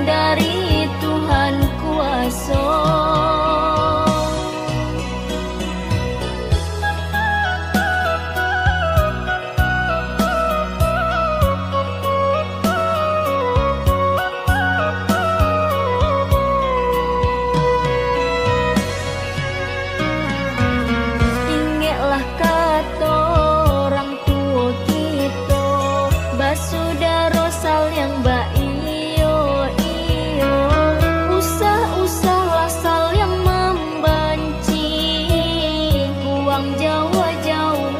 dari Tuhan kuasa. Ingatlah kata orang tua kita, basudara sal yang baik. Usah-usahlah sal yang membenci, buang jauh-jauh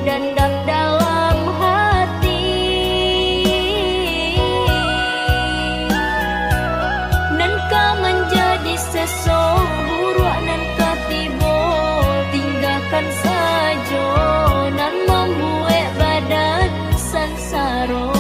dendam dalam hati. Nan kau menjadi seseorang buruk, nan kau tiba tinggalkan saja, nan membuat badan sansara.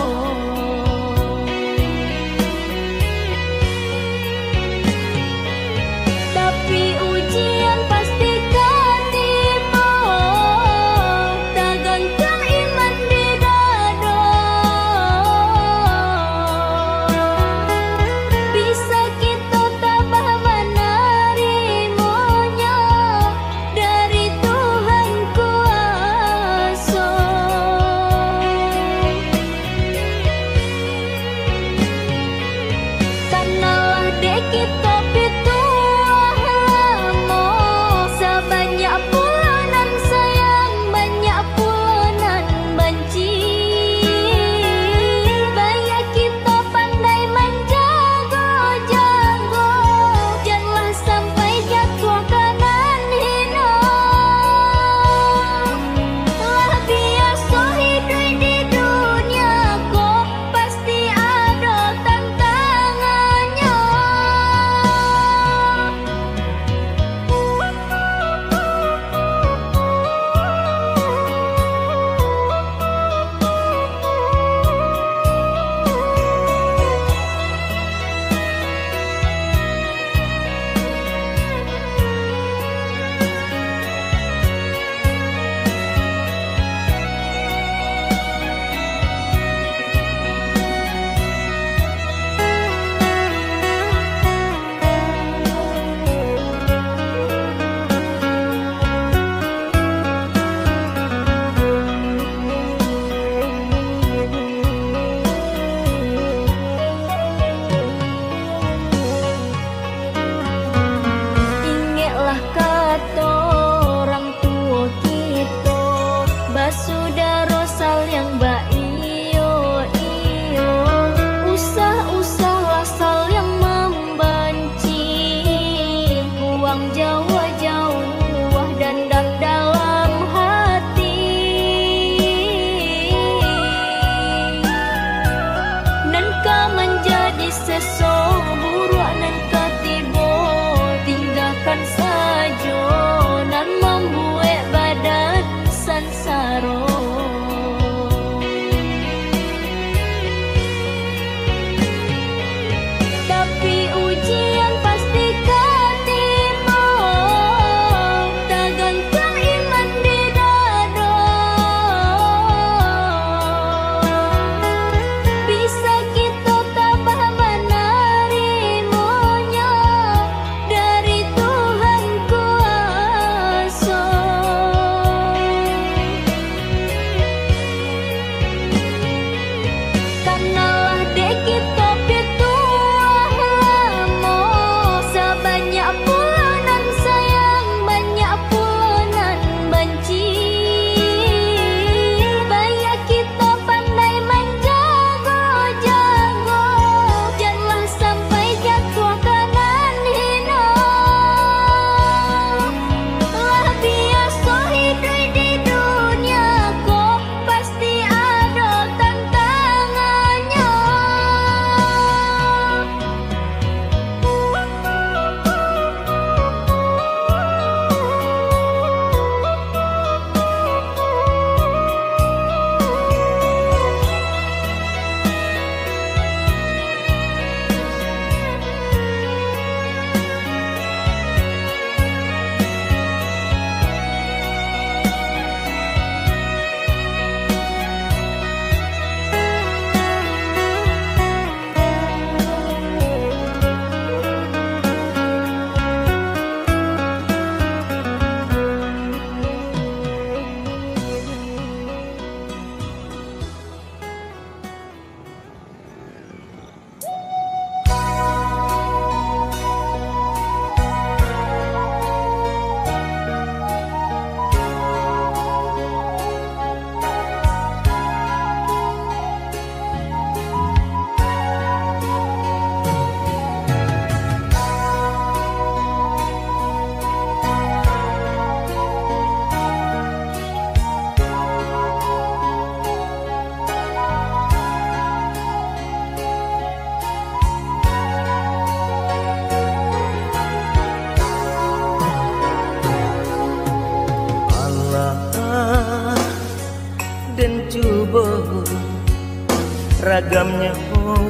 ragamnya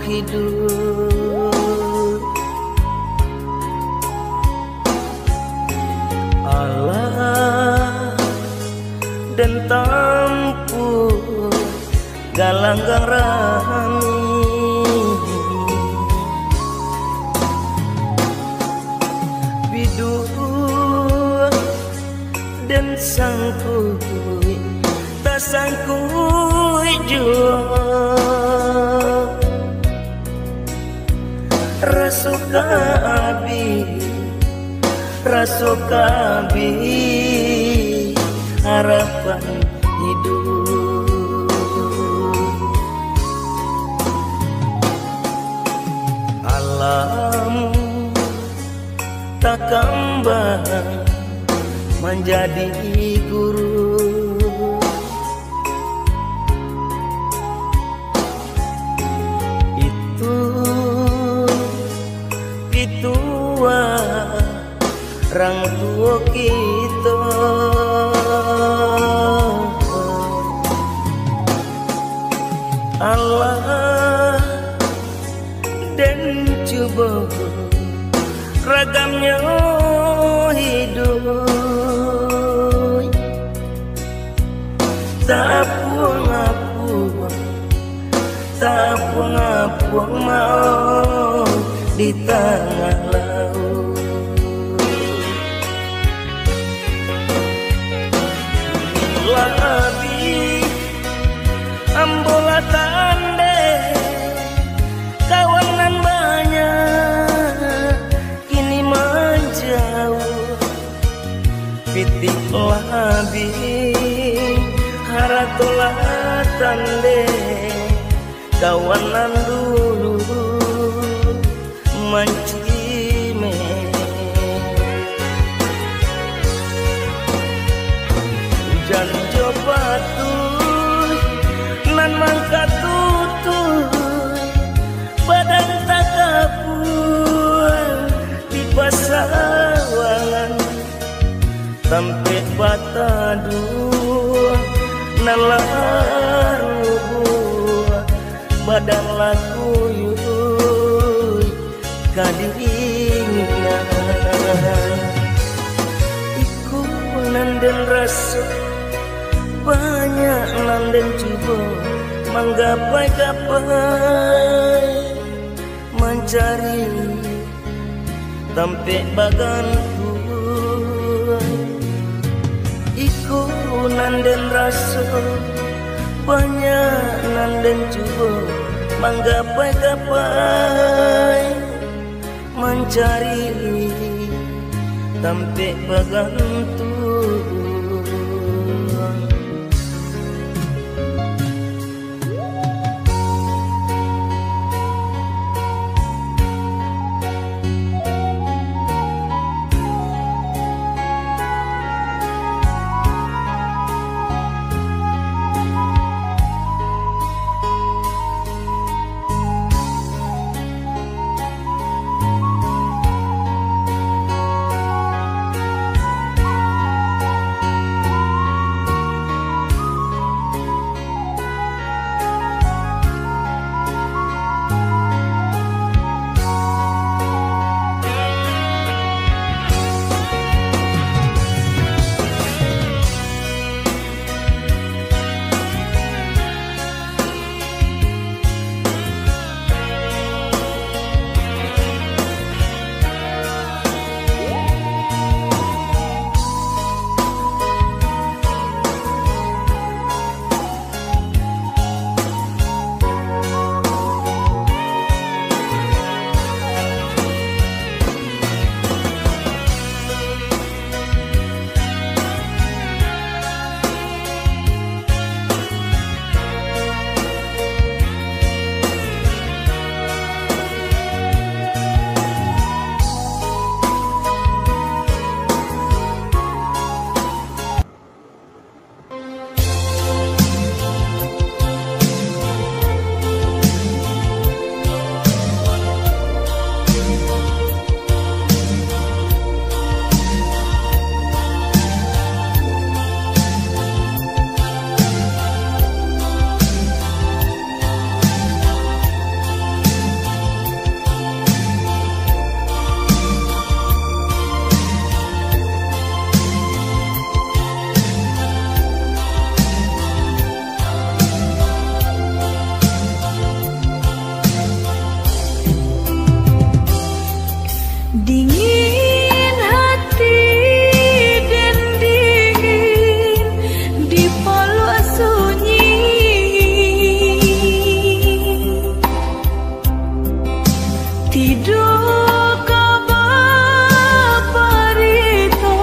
hidup. Allah dan tampu galanggang rami, bidu dan sangkui tak sangkui jua rasuka abi harapan hidup. Alam tak kembang menjadi guru, itu pitua orang tua kita. Allah dan coba ragamnya hidup, tak puang mau di tengah laut. Labi ambola tande kawanan banyak kini menjauh, pitik labi haratolah tande kawanan dulu mancime. Hujan jopatuh nan mangka tutuh badan tak kapuan di pasawangan sampai bata dua nalaru badan laku yuy kadingan iku nanden rasa banyak nanden coba menggapai-gapai mencari tampe baganku iku nanden rasa banyak nanden coba menggapai-gapai mencari tampe bagantu. tidur kabar parito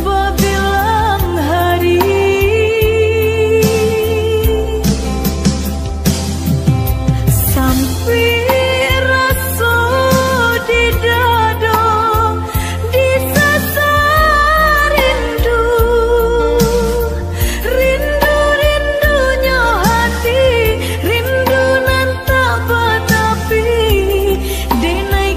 babilang hari sampai rasa di dada disasar rindu rindunya hati rindu nan tak batapi denai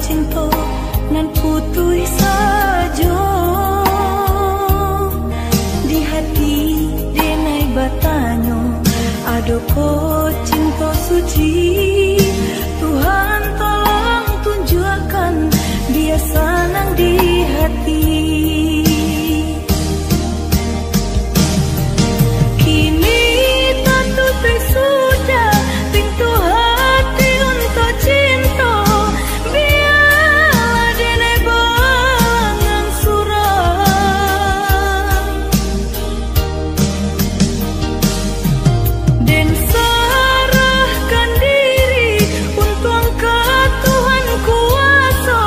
cinta nan putui sajo di hati denai batanyo ado ko cinta suci. Tuhan tolong tunjukkan dia senang di hati. Kini tak tutup sudah pintu hati untuk cinta. Biarlah denai balangan surat dan serahkan diri untuk angkat Tuhan kuasa.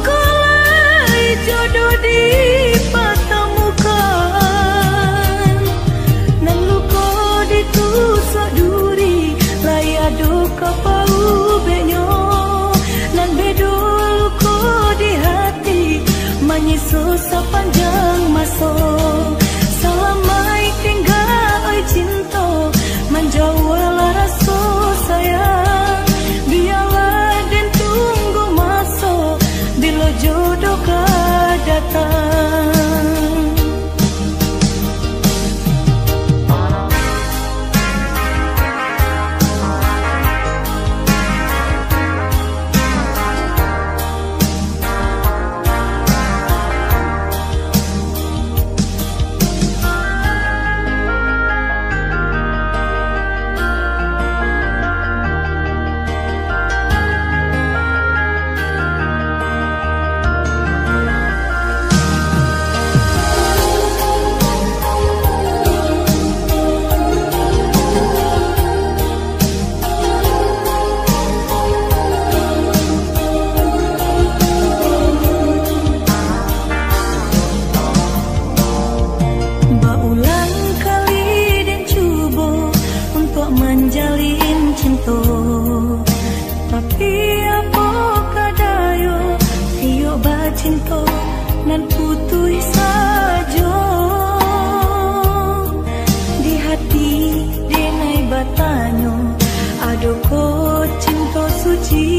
Kalau jodoh dipertemukan nan luka ditusuk duri layado kapau benyo nan bedo luka di hati menyusul sepanjang masa. Selamai tinggal oi cinta menjauhlah rasa sayang. Biarlah dan tunggu masa bila jodoh kau datang. Berulang kali dan cuba untuk menjalin cinta, tapi apakah daya tiok bacinta nan putui saja di hati denai batanyo ado ko cinta suci.